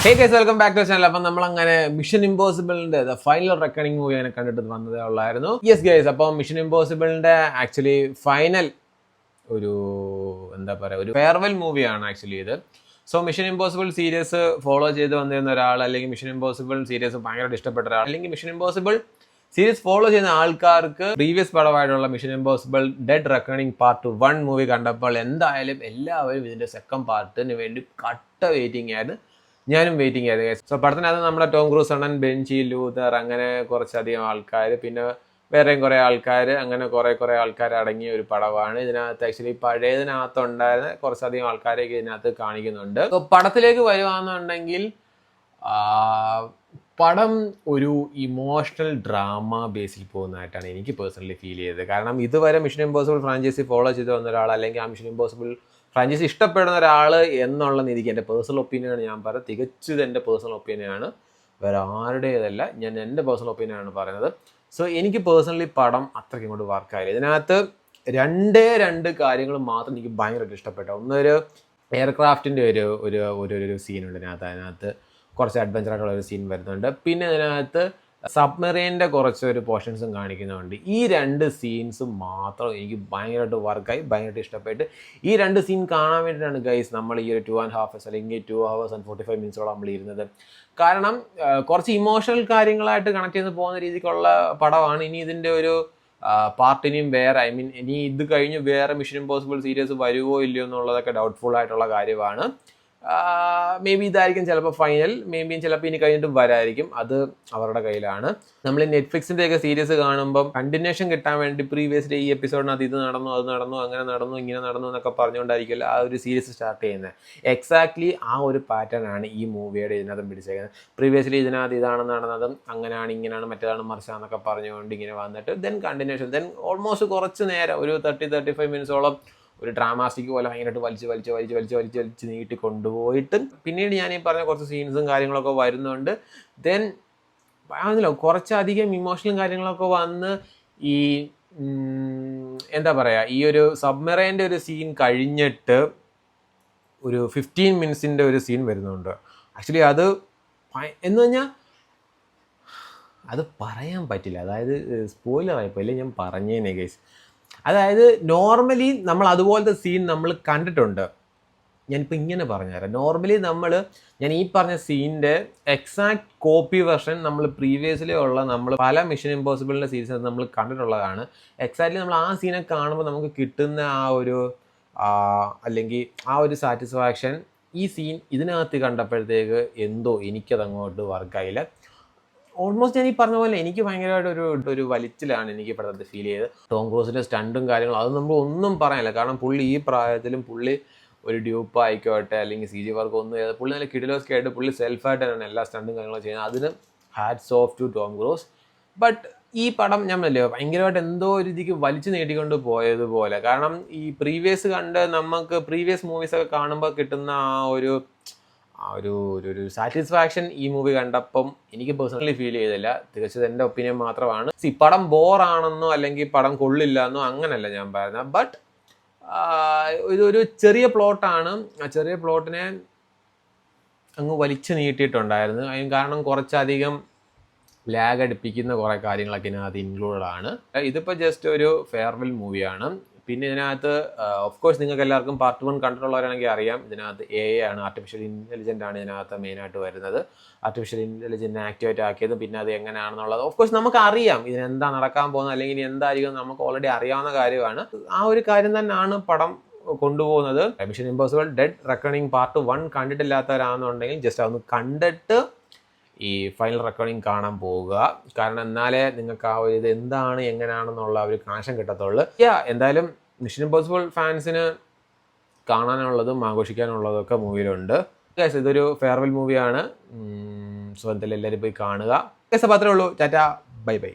Hey guys, welcome back to channel. അപ്പം നമ്മൾ അങ്ങനെ മിഷൻ ഇമ്പോസിബിളിന്റെ ഫൈനൽ റെക്കണിംഗ് മൂവി അങ്ങനെ കണ്ടിട്ട് വന്നതേ ഉള്ളായിരുന്നു. യെസ് ഗൈസ്, അപ്പം മിഷൻ ഇമ്പോസിബിളിന്റെ ആക്ച്വലി ഫൈനൽ ഒരു എന്താ പറയുക, ഒരു ഫെയർവെൽ മൂവിയാണ് ആക്ച്വലി ഇത്. So mission impossible series follow ചെയ്ത് വന്നിരുന്ന ഒരാൾ, അല്ലെങ്കിൽ മിഷൻ ഇമ്പോസിബിൾ സീരീസ് ഭയങ്കരമായിട്ട് ഇഷ്ടപ്പെട്ട ഒരാൾ, അല്ലെങ്കിൽ മിഷൻ ഇമ്പോസിബിൾ സീരീസ് ഫോളോ ചെയ്യുന്ന ആൾക്കാർക്ക് പ്രീവിയസ് പടമായിട്ടുള്ള Mission Impossible Dead Reckoning part 1 movie കണ്ടപ്പോൾ എന്തായാലും എല്ലാവരും ഇതിന്റെ സെക്കൻഡ് പാർട്ടിന് വേണ്ടി കട്ട വെയിറ്റിംഗ് ആയിരുന്നു. ഞാനും വെയിറ്റിംഗ് ആയിരുന്നു. സോ പടത്തിനകത്ത് നമ്മുടെ ടോം ക്രൂസ് അണ്ണൻ, ബെഞ്ചി, ലൂതർ, അങ്ങനെ കുറച്ചധികം ആൾക്കാർ, പിന്നെ വേറെയും കുറേ ആൾക്കാർ, അങ്ങനെ കുറേ ആൾക്കാർ അടങ്ങിയ ഒരു പടമാണ്. ഇതിനകത്ത് ആക്ച്വലി പഴയതിനകത്തുണ്ടായിരുന്ന കുറച്ചധികം ആൾക്കാരെയൊക്കെ ഇതിനകത്ത് കാണിക്കുന്നുണ്ട്. സോ പടത്തിലേക്ക് വരുവാണെന്നുണ്ടെങ്കിൽ പടം ഒരു ഇമോഷണൽ ഡ്രാമ ബേസിൽ പോകുന്നതായിട്ടാണ് എനിക്ക് പേഴ്സണലി ഫീൽ ചെയ്തത്. കാരണം ഇതുവരെ മിഷൻ ഇമ്പോസിബിൾ ഫ്രാഞ്ചൈസി ഫോളോ ചെയ്ത് വന്ന ഒരാൾ, അല്ലെങ്കിൽ ആ മിഷൻ ഇമ്പോസിബിൾ ഫ്രാഞ്ചൈസി ഇഷ്ടപ്പെടുന്ന ഒരാൾ എന്നുള്ള രീതിക്ക് എൻ്റെ പേഴ്സണൽ ഒപ്പീനിയനാണ് ഞാൻ പറയുന്നത്. തികച്ചത് എൻ്റെ പേഴ്സണൽ ഒപ്പീനിയനാണ്, വേറെ ആരുടേതല്ല. ഞാൻ എൻ്റെ പേഴ്സണൽ ഒപ്പീനിയനാണ് പറയുന്നത്. സോ എനിക്ക് പേഴ്സണലി പടം അത്രയ്ക്ക് ഇങ്ങോട്ട് വർക്കായില്ല. ഇതിനകത്ത് രണ്ട് കാര്യങ്ങൾ മാത്രം എനിക്ക് ഭയങ്കരമായിട്ട് ഇഷ്ടപ്പെട്ടു. ഒന്നൊരു എയർക്രാഫ്റ്റിൻ്റെ ഒരു സീനുണ്ട് അതിനകത്ത് കുറച്ച് അഡ്വഞ്ചറായിട്ടുള്ള ഒരു സീൻ വരുന്നുണ്ട്. പിന്നെ ഇതിനകത്ത് സബ്മറീൻ്റെ കുറച്ചൊരു പോർഷൻസും കാണിക്കുന്നുണ്ട്. ഈ രണ്ട് സീൻസും മാത്രം എനിക്ക് ഭയങ്കരമായിട്ട് വർക്കായി, ഭയങ്കരമായിട്ട് ഇഷ്ടപ്പെട്ട്. ഈ രണ്ട് സീൻ കാണാൻ വേണ്ടിയിട്ടാണ് ഗൈസ് നമ്മൾ ഈ ഒരു 2.5 hours അല്ലെങ്കിൽ 2 hours and 45 minutes നമ്മൾ ഇരുന്നത്. കാരണം കുറച്ച് ഇമോഷണൽ കാര്യങ്ങളായിട്ട് കണക്ട് ചെയ്ത് പോകുന്ന രീതിക്കുള്ള പടമാണ്. ഇനി ഇതിൻ്റെ ഒരു പാർട്ടിനിയും വേറെ, ഇനി ഇത് കഴിഞ്ഞ് വേറെ മിഷൻ ഇമ്പോസിബിൾ സീരീസ് വരുമോ ഇല്ലയോ എന്നുള്ളതൊക്കെ ഡൗട്ട്ഫുൾ ആയിട്ടുള്ള കാര്യമാണ്. മേ ബി ഇതായിരിക്കും ചിലപ്പോൾ ഫൈനൽ, മേ ബി ചിലപ്പോൾ ഇനി കഴിഞ്ഞിട്ടും വരായിരിക്കും, അത് അവരുടെ കയ്യിലാണ്. നമ്മൾ നെറ്റ്ഫ്ലിക്സിൻ്റെ ഒക്കെ സീരീസ് കാണുമ്പം കണ്ടിന്യൂഷൻ കിട്ടാൻ വേണ്ടി പ്രീവിയസ്ലി ഈ എപ്പിസോഡിനകത്ത് ഇത് നടന്നു, അത് നടന്നു, അങ്ങനെ നടന്നു, ഇങ്ങനെ നടന്നു എന്നൊക്കെ പറഞ്ഞുകൊണ്ടായിരിക്കില്ല ആ ഒരു സീരീസ് സ്റ്റാർട്ട് ചെയ്യുന്നത്. എക്സാക്ട്ലി ആ ഒരു പാറ്റേൺ ആണ് ഈ മൂവിയുടെ ഇതിനകത്തും പിടിച്ചേക്കുന്നത്. പ്രീവിയസ്ലി ഇതിനകത്ത് ഇതാണ് നടന്നതും, അങ്ങനെയാണ്, ഇങ്ങനെയാണ്, മറ്റേതാണ്, മറിച്ചാന്നൊക്കെ പറഞ്ഞുകൊണ്ട് ഇങ്ങനെ വന്നിട്ട് ദെൻ കണ്ടിന്യൂഷൻ, ദെൻ ഓൾമോസ്റ്റ് കുറച്ച് നേരം ഒരു 30-35 മിനിറ്റ്സോളം ഒരു ഡ്രാമാസ്റ്റിക് പോലെ ഭയങ്കരമായിട്ട് വലിച്ച് നീട്ടി കൊണ്ടുപോയിട്ട് പിന്നീട് ഞാൻ ഈ പറഞ്ഞ കുറച്ച് സീൻസും കാര്യങ്ങളൊക്കെ വരുന്നുണ്ട്. ദെൻ കുറച്ചധികം ഇമോഷണൽ കാര്യങ്ങളൊക്കെ വന്ന് ഈ എന്താ പറയുക, ഈ ഒരു സബ്മറൈൻ്റെ ഒരു സീൻ കഴിഞ്ഞിട്ട് ഒരു 15 മിനിറ്റ്സിൻ്റെ ഒരു സീൻ വരുന്നുണ്ട്. ആക്ച്വലി അത് എന്ന് പറഞ്ഞാൽ അത് പറയാൻ പറ്റില്ല, അതായത് സ്പോയിലർ ആയിപ്പോയില്ലേ, ഞാൻ പറഞ്ഞേനെ ഗൈസ്. അതായത് നോർമലി നമ്മൾ അതുപോലത്തെ സീൻ നമ്മൾ കണ്ടിട്ടുണ്ട്. ഞാനിപ്പോൾ ഇങ്ങനെ പറഞ്ഞുതരാം. നോർമലി ഞാൻ ഈ പറഞ്ഞ സീനിൻ്റെ എക്സാക്ട് കോപ്പി വെർഷൻ നമ്മൾ പ്രീവിയസ്ലി ഉള്ള നമ്മൾ പല മിഷൻ ഇമ്പോസിബിളിൻ്റെ സീരീസ് നമ്മൾ കണ്ടിട്ടുള്ളതാണ്. എക്സാക്ട്ലി നമ്മൾ ആ സീനെ കാണുമ്പോൾ നമുക്ക് കിട്ടുന്ന ആ ഒരു അല്ലെങ്കിൽ ആ ഒരു സാറ്റിസ്ഫാക്ഷൻ ഈ സീൻ ഇതിനകത്ത് കണ്ടപ്പോഴത്തേക്ക് എന്തോ എനിക്കതങ്ങോട്ട് വർക്കായില്ല. ഓൾമോസ്റ്റ് ഞാൻ ഈ പറഞ്ഞ പോലെ എനിക്ക് ഭയങ്കരമായിട്ട് ഒരു വലിച്ചിലാണ് എനിക്ക് ഇപ്പോഴത്തെ ഫീൽ ചെയ്തത്. ടോം ക്രൂസിൻ്റെ സ്റ്റണ്ടും കാര്യങ്ങളും അത് നമ്മൾ ഒന്നും പറയാനില്ല. കാരണം പുള്ളി ഈ പ്രായത്തിലും പുള്ളി ഒരു ഡ്യൂപ്പ് ആയിക്കോട്ടെ അല്ലെങ്കിൽ CG വർക്ക് ഒന്നും ചെയ്ത് പുള്ളി നല്ല കിഡിലോസ്കി ആയിട്ട് പുള്ളി സെൽഫായിട്ട് തന്നെയാണ് എല്ലാ സ്റ്റണ്ടും കാര്യങ്ങളും ചെയ്യുന്നത്. അതിന് hats off to Tom Cruise. But ഈ പടം ഞാൻ പറഞ്ഞില്ലേ, ഭയങ്കരമായിട്ട് എന്തോ ഒരു രീതിക്ക് വലിച്ചു നീട്ടിക്കൊണ്ട് പോയതുപോലെ. കാരണം ഈ പ്രീവിയസ് കണ്ട് നമുക്ക് പ്രീവിയസ് മൂവീസൊക്കെ കാണുമ്പോൾ കിട്ടുന്ന ആ ഒരു സാറ്റിസ്ഫാക്ഷൻ ഈ മൂവി കണ്ടപ്പം എനിക്ക് പേഴ്സണലി ഫീൽ ചെയ്തില്ല. തികച്ചത് എൻ്റെ ഒപ്പീനിയൻ മാത്രമാണ്. പടം ബോറാണെന്നോ അല്ലെങ്കിൽ പടം കൊള്ളില്ല എന്നോ അങ്ങനല്ല ഞാൻ പറയുന്നത്. ബട്ട് ഇതൊരു ചെറിയ പ്ലോട്ടാണ്. ആ ചെറിയ പ്ലോട്ടിനെ അങ്ങ് വലിച്ചു നീട്ടിയിട്ടുണ്ടായിരുന്നു. അതിന് കാരണം കുറച്ചധികം ലാഗ് അടുപ്പിക്കുന്ന കുറേ കാര്യങ്ങളൊക്കെ ഇതിനകത്ത് ഇൻക്ലൂഡഡ് ആണ്. ഇതിപ്പോൾ ജസ്റ്റ് ഒരു ഫെയർവെൽ മൂവിയാണ്. പിന്നെ ഇതിനകത്ത് ഓഫ് കോഴ്സ് നിങ്ങൾക്ക് എല്ലാവർക്കും പാർട്ട് 1 കണ്ടിട്ടുള്ളവരാണെങ്കിൽ അറിയാം, ഇതിനകത്ത് AI ആണ്, ആർട്ടിഫിഷ്യൽ ഇൻ്റലിജൻ്റ് ആണ് ഇതിനകത്ത് മെയിനായിട്ട് വരുന്നത്. ആർട്ടിഫിഷ്യൽ ഇൻ്റലിജൻറ്റ് ആക്ടിവേറ്റ് ആക്കിയത്, പിന്നെ അത് എങ്ങനെയാണെന്നുള്ളത് ഓഫ് കോഴ്സ് നമുക്ക് അറിയാം. ഇതിനെന്താ നടക്കാൻ പോകുന്നത് അല്ലെങ്കിൽ ഇനി എന്തായിരിക്കും നമുക്ക് ഓൾറെഡി അറിയാവുന്ന കാര്യമാണ്. ആ ഒരു കാര്യം തന്നെയാണ് പടം കൊണ്ടുപോകുന്നത്. Mission Impossible Dead Reckoning part 1 കണ്ടിട്ടില്ലാത്തവരാണെന്നുണ്ടെങ്കിൽ ജസ്റ്റ് അതൊന്ന് കണ്ടിട്ട് ഈ ഫൈനൽ റെക്കോർഡിങ് കാണാൻ പോവുക. കാരണം എന്നാലേ നിങ്ങൾക്ക് ആ ഒരു ഇത് എന്താണ് എങ്ങനെയാണെന്നുള്ള ഒരു കണക്ഷൻ കിട്ടത്തുള്ളൂ. എന്തായാലും മിഷൻ ഇമ്പോസിബിൾ ഫാൻസിന് കാണാനുള്ളതും ആഘോഷിക്കാനുള്ളതും ഒക്കെ മൂവിയിലുണ്ട്. ഇതൊരു ഫെയർവെൽ മൂവിയാണ്. സോ എന്തായാലും എല്ലാവരും പോയി കാണുക. അപ്പോൾ അത്രേ ഉള്ളൂ. Tata, bye bye.